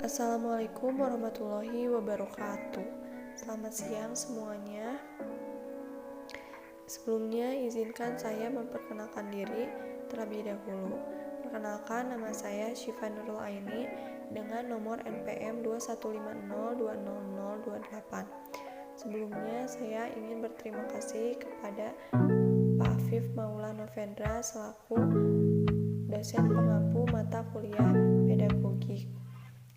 Assalamualaikum warahmatullahi wabarakatuh. Selamat siang semuanya. Sebelumnya izinkan saya memperkenalkan diri terlebih dahulu. Perkenalkan, nama saya Syifa Nurul Aini dengan nomor NPM 2150200028. Sebelumnya saya ingin berterima kasih kepada Pak Afif Maula Novendra selaku dosen pengampu mata kuliah pedagogik.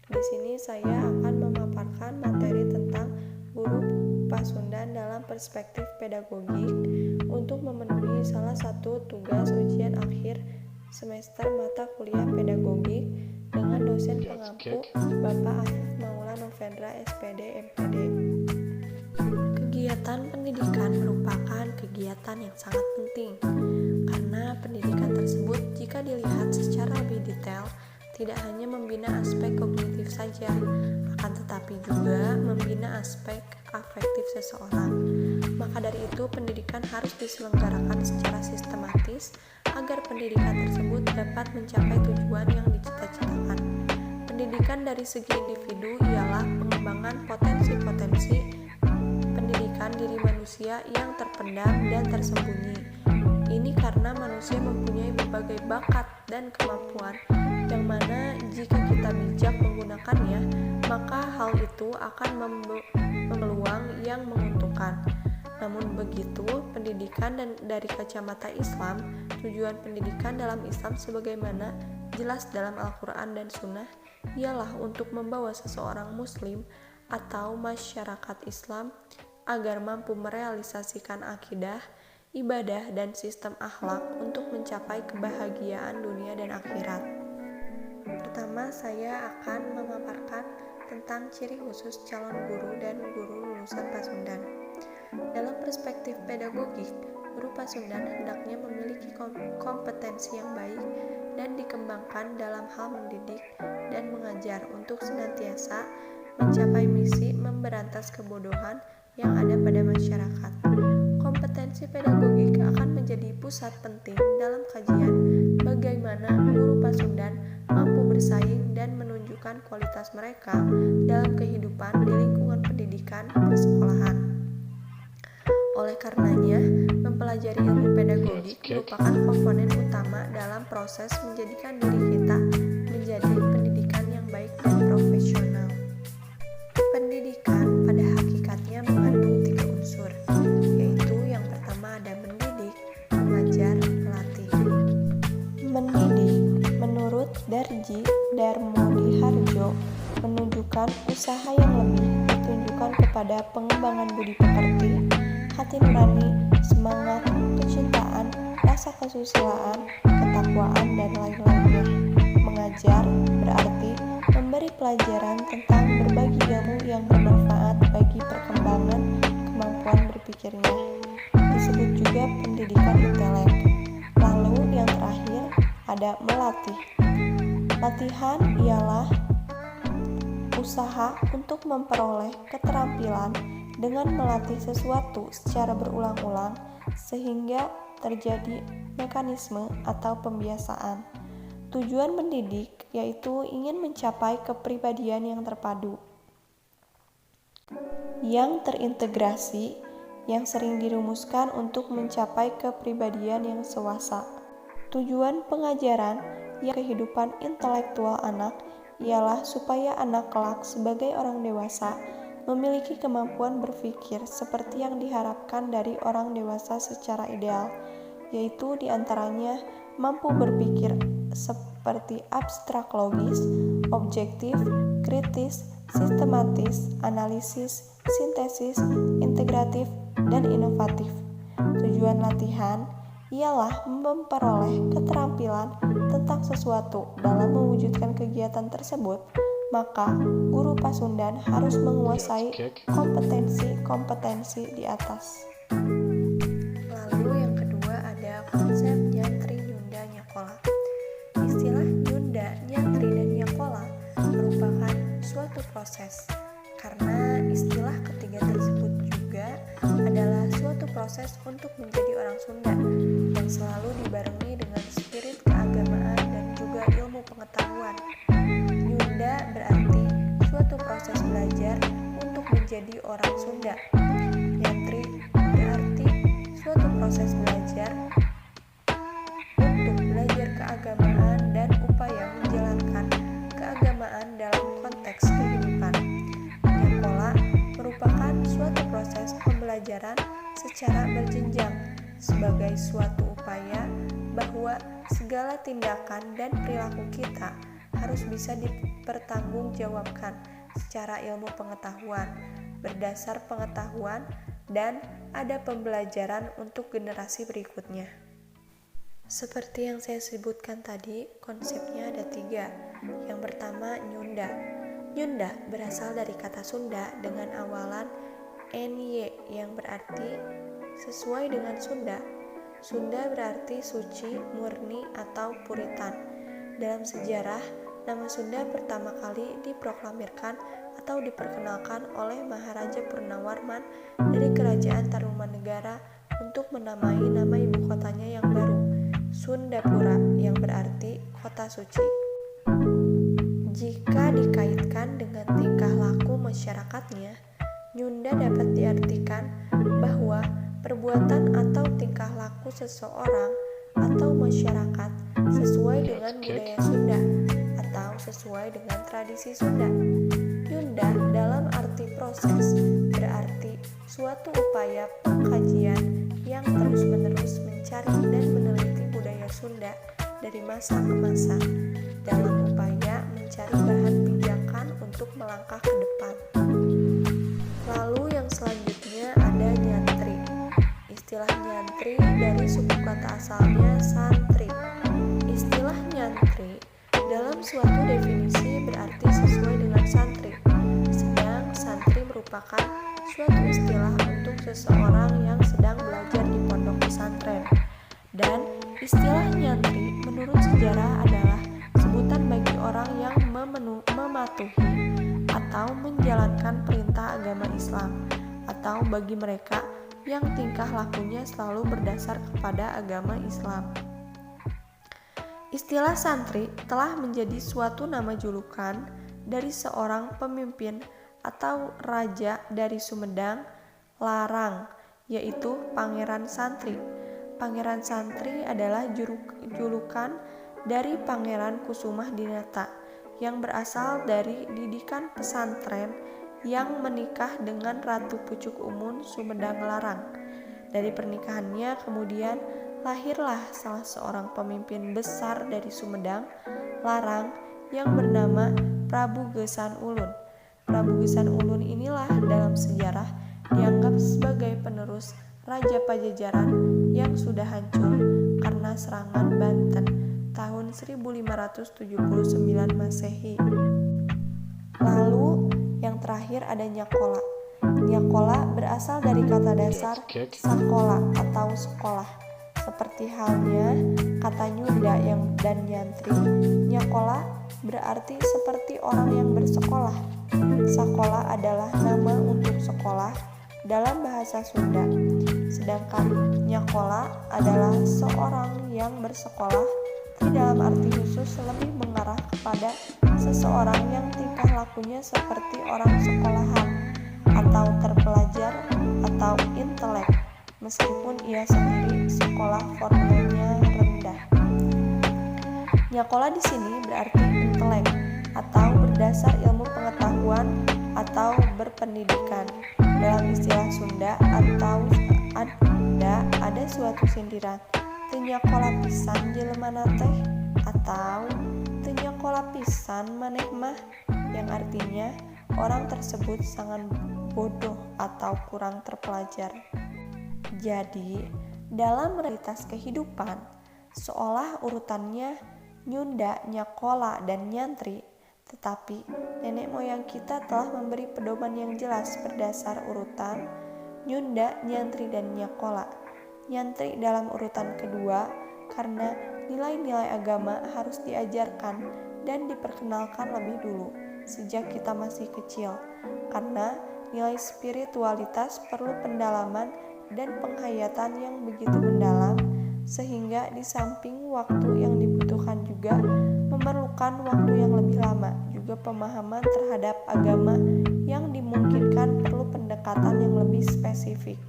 Di sini saya akan memaparkan materi tentang guru Pasundan dalam perspektif pedagogik untuk memenuhi salah satu tugas ujian akhir semester mata kuliah pedagogik dengan dosen pengampu Bapak Afif Maula Novendra SPD MPD. Kegiatan pendidikan merupakan kegiatan yang sangat penting karena pendidikan tersebut jika dilihat secara lebih detail tidak hanya membina aspek kognitif saja, akan tetapi juga membina aspek afektif seseorang. Maka dari itu, pendidikan harus diselenggarakan secara sistematis agar pendidikan tersebut dapat mencapai tujuan yang dicita-citakan. Pendidikan dari segi individu ialah pengembangan potensi-potensi pendidikan diri manusia yang terpendam dan tersembunyi. Ini karena manusia mempunyai berbagai bakat dan kemampuan yang mana jika kita bijak menggunakannya, maka hal itu akan memeluang yang menguntungkan. Namun begitu, pendidikan dan dari kacamata Islam, tujuan pendidikan dalam Islam sebagaimana jelas dalam Al-Quran dan Sunnah ialah untuk membawa seseorang muslim atau masyarakat Islam agar mampu merealisasikan akidah, ibadah, dan sistem akhlak untuk mencapai kebahagiaan dunia dan akhirat. Pertama, saya akan memaparkan tentang ciri khusus calon guru dan guru lulusan Pasundan. Dalam perspektif pedagogik, guru Pasundan hendaknya memiliki kompetensi yang baik dan dikembangkan dalam hal mendidik dan mengajar untuk senantiasa mencapai misi memberantas kebodohan yang ada pada masyarakat. Kompetensi pedagogik akan menjadi pusat penting dalam kajian bagaimana guru Pasundan mampu bersaing dan menunjukkan kualitas mereka dalam kehidupan di lingkungan pendidikan persekolahan. Oleh karenanya, mempelajari ilmu pedagogik merupakan komponen utama dalam proses menjadikan diri kita menjadi pendidikan yang baik dan profesional. Pendidikan pada hakikatnya mengandung 3 unsur, yaitu yang pertama ada mendidik, mengajar, melatih. Mendidik menurut Darji Darmodiharjo menunjukkan usaha yang lebih ditunjukkan kepada pengembangan budi pekerti, hati nurani, semangat, kecintaan, rasa kesusilaan, ketakwaan, dan lain-lainnya. Mengajar berarti memberi pelajaran tentang berbagi ilmu yang bermanfaat bagi perkembangan kemampuan berpikirnya. Disebut juga pendidikan intelek. Lalu yang terakhir ada melatih. Latihan ialah usaha untuk memperoleh keterampilan dengan melatih sesuatu secara berulang-ulang sehingga terjadi mekanisme atau pembiasaan. Tujuan mendidik yaitu ingin mencapai kepribadian yang terpadu, yang terintegrasi, yang sering dirumuskan untuk mencapai kepribadian yang sewasa. Tujuan pengajaran yang kehidupan intelektual anak ialah supaya anak kelak sebagai orang dewasa memiliki kemampuan berpikir seperti yang diharapkan dari orang dewasa secara ideal, yaitu diantaranya mampu berpikir seperti abstrak logis, objektif, kritis, sistematis, analisis, sintesis, integratif, dan inovatif. Tujuan latihan ialah memperoleh keterampilan tentang sesuatu. Dalam mewujudkan kegiatan tersebut, maka guru Pasundan harus menguasai kompetensi-kompetensi di atas. Lalu yang kedua ada konsep nyantri nyunda nyakola. Istilah nyunda, nyantri, dan nyakola merupakan suatu proses, karena istilah ketiga tersebut juga adalah suatu proses untuk menjadi orang Sunda yang selalu dibarengi dengan spirit keagamaan dan juga ilmu pengetahuan. Nyunda berarti belajar untuk menjadi orang Sunda. Nyantri berarti suatu proses belajar untuk belajar keagamaan dan upaya menjalankan keagamaan dalam konteks kehidupan. Nyakola merupakan suatu proses pembelajaran secara berjenjang sebagai suatu upaya bahwa segala tindakan dan perilaku kita harus bisa dipertanggungjawabkan secara ilmu pengetahuan, berdasar pengetahuan, dan ada pembelajaran untuk generasi berikutnya. Seperti yang saya sebutkan tadi, konsepnya ada 3. Yang pertama, Nyunda. Nyunda berasal dari kata Sunda dengan awalan ny yang berarti sesuai dengan Sunda. Sunda berarti suci, murni, atau puritan. Dalam sejarah, nama Sunda pertama kali diproklamirkan atau diperkenalkan oleh Maharaja Purnawarman dari Kerajaan Tarumanegara untuk menamai nama ibu kotanya yang baru, Sundapura, yang berarti kota suci. Jika dikaitkan dengan tingkah laku masyarakatnya, Nyunda dapat diartikan bahwa perbuatan atau tingkah laku seseorang atau masyarakat sesuai dengan budaya Sunda atau sesuai dengan tradisi Sunda. Nyunda dalam arti proses berarti suatu upaya pengkajian yang terus-menerus mencari dan meneliti budaya Sunda dari masa ke masa dalam upaya mencari bahan pijakan untuk melangkah ke depan. Lalu yang selanjutnya ada nyantri. Istilah nyantri dari suku kata asalnya santri. Istilah nyantri dalam suatu definisi berarti sesuai dengan santri, sedang santri merupakan suatu istilah untuk seseorang yang sedang belajar di pondok pesantren. Dan istilah nyantri menurut sejarah adalah sebutan bagi orang yang mematuhi atau menjalankan perintah agama Islam, atau bagi mereka yang tingkah lakunya selalu berdasar kepada agama Islam. Istilah santri telah menjadi suatu nama julukan dari seorang pemimpin atau raja dari Sumedang Larang, yaitu Pangeran Santri. Pangeran Santri adalah julukan dari Pangeran Kusumah Dinata yang berasal dari didikan pesantren yang menikah dengan Ratu Pucuk Umun Sumedang Larang. Dari pernikahannya kemudian lahirlah salah seorang pemimpin besar dari Sumedang Larang yang bernama Prabu Gesan Ulun. Prabu Gesan Ulun inilah dalam sejarah dianggap sebagai penerus Raja Pajajaran yang sudah hancur karena serangan Banten tahun 1579 Masehi. Lalu yang terakhir ada Nyakola. Nyakola berasal dari kata dasar sakola atau sekolah. Seperti halnya kata Nyunda dan Nyantri, Nyakola berarti seperti orang yang bersekolah. Sakola adalah nama untuk sekolah dalam bahasa Sunda. Sedangkan Nyakola adalah seorang yang bersekolah dalam arti khusus lebih mengarah kepada seseorang yang tingkah lakunya seperti orang sekolahan atau terpelajar atau intelek, meskipun ia sendiri sekolah formalnya rendah. Nyakola di sini berarti intelek atau berdasar ilmu pengetahuan atau berpendidikan. Dalam istilah Sunda atau ada suatu sindiran, teu nyakola pisan jelema teh atau teu nyakola pisan maneh mah, yang artinya orang tersebut sangat bodoh atau kurang terpelajar. Jadi, dalam realitas kehidupan, seolah urutannya Nyunda, Nyakola, dan Nyantri, tetapi nenek moyang kita telah memberi pedoman yang jelas berdasar urutan Nyunda, Nyantri, dan Nyakola. Nyantri dalam urutan kedua karena nilai-nilai agama harus diajarkan dan diperkenalkan lebih dulu sejak kita masih kecil, karena nilai spiritualitas perlu pendalaman dan penghayatan yang begitu mendalam, sehingga di samping waktu yang dibutuhkan juga memerlukan waktu yang lebih lama juga juga pemahaman terhadap agama yang dimungkinkan perlu pendekatan yang lebih spesifik.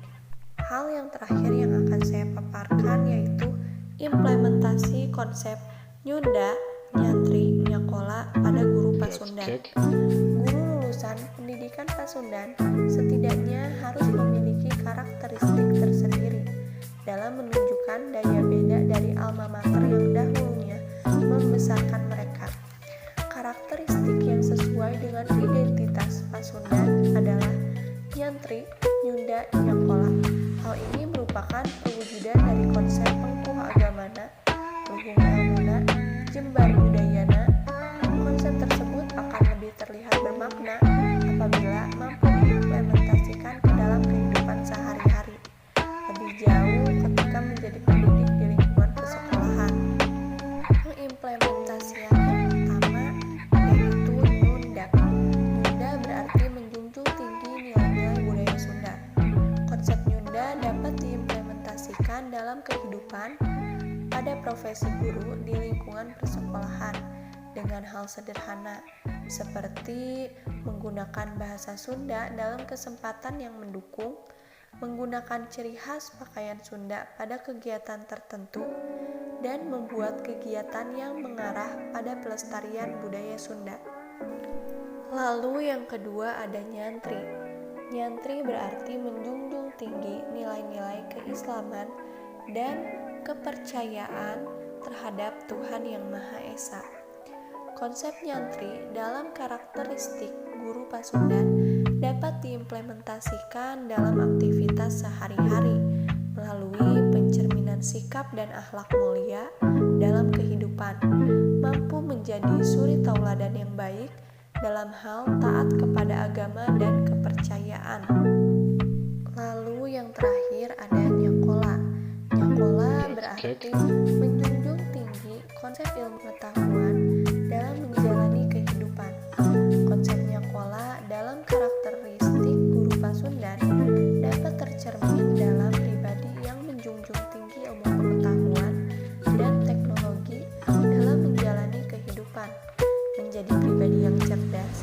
Hal yang terakhir yang akan saya paparkan yaitu implementasi konsep nyunda, nyantri, nyakola pada guru Pasundan. Guru lulusan pendidikan Pasundan setidaknya harus memiliki karakteristik tersendiri dalam menunjukkan daya beda dari alma mater yang dahulunya membesarkan mereka. Karakteristik yang sesuai dengan identitas Pasundan adalah nyantri, nyunda, nyakola. Hal ini merupakan perwujudan dari konsep pengkuh agamana, luhung ilmuna, jembar budayana. Konsep tersebut akan lebih terlihat bermakna apabila mampu diimplementasikan ke dalam kehidupan sehari-hari, lebih jauh ketika menjadi pendidik di lingkungan persekolahan. Pengimplementasian yang pertama yaitu nyunda. Nyunda berarti menjunjung tinggi nilai-nilai budaya Sunda. Konsep nyunda dapat diimplementasikan dalam kehidupan pada profesi guru di lingkungan persekolahan dengan hal sederhana seperti menggunakan bahasa Sunda dalam kesempatan yang mendukung, menggunakan ciri khas pakaian Sunda pada kegiatan tertentu, dan membuat kegiatan yang mengarah pada pelestarian budaya Sunda. Lalu yang kedua ada nyantri. Nyantri berarti menjunjung tinggi nilai-nilai keislaman dan kepercayaan terhadap Tuhan Yang Maha Esa. Konsep nyantri dalam karakteristik guru Pasundan dapat diimplementasikan dalam aktivitas sehari-hari melalui pencerminan sikap dan akhlak mulia dalam kehidupan, mampu menjadi suri tauladan yang baik dalam hal taat kepada agama dan kepercayaan. Lalu yang terakhir ada nyakola. Nyakola berarti menjunjung tinggi konsep ilmu pengetahuan dalam menjalani kehidupan. Konsep nyakola dalam karakteristik guru Pasundan dapat tercermin dalam pribadi yang menjunjung tinggi ilmu pengetahuan dan teknologi dalam menjalani kehidupan, menjadi pribadi yang cerdas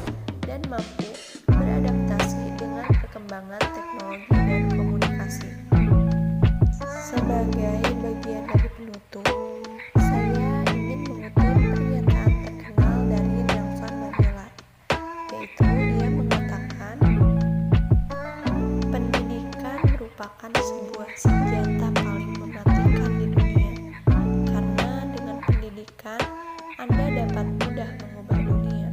dan mampu beradaptasi dengan perkembangan teknologi dan komunikasi. Sebagai bagian dari penutup, saya ingin mengutip pernyataan terkenal dari Nelson Mandela, yaitu dia mengatakan, pendidikan merupakan sebuah senjata paling mematikan di dunia, karena dengan pendidikan Anda dapat mudah mengubah dunia.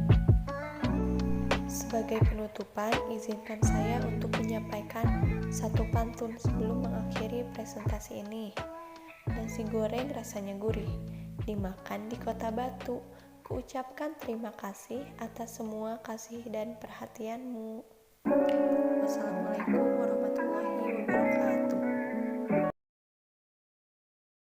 Sebagai penutupan, izinkan saya untuk menyampaikan satu pantun sebelum mengakhiri presentasi ini. Nasi goreng rasanya gurih, dimakan di Kota Batu. Kuucapkan terima kasih atas semua kasih dan perhatianmu.